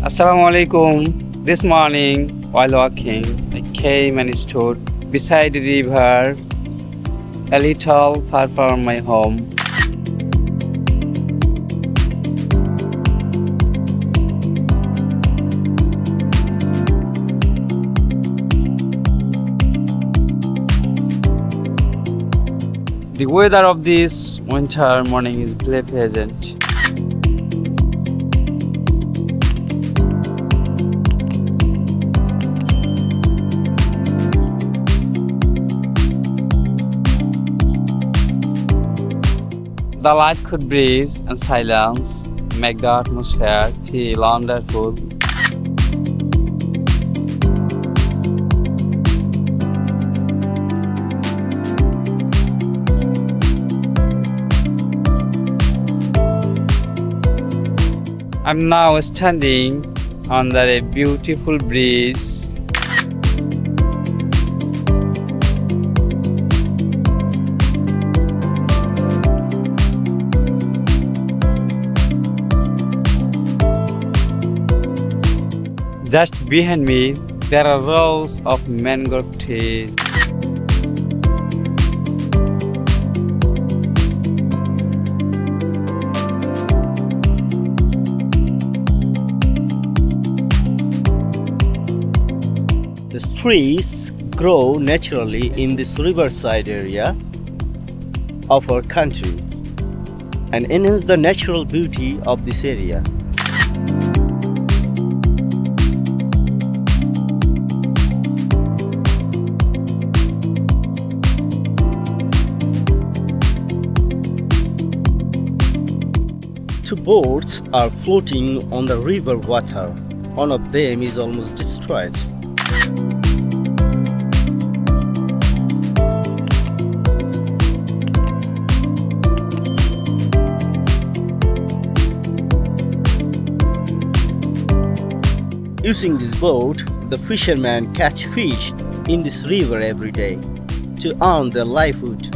Assalamu alaikum. This morning, while walking, I came and stood beside the river, a little far from my home. The weather of this winter morning is very pleasant. The light could breeze and silence make the atmosphere feel wonderful. I'm now standing under a beautiful bridge. Just behind me, there are rows of mangrove trees. The trees grow naturally in this riverside area of our country and enhance the natural beauty of this area. Two boats are floating on the river water. One of them is almost destroyed. Using this boat, the fishermen catch fish in this river every day to earn their livelihood.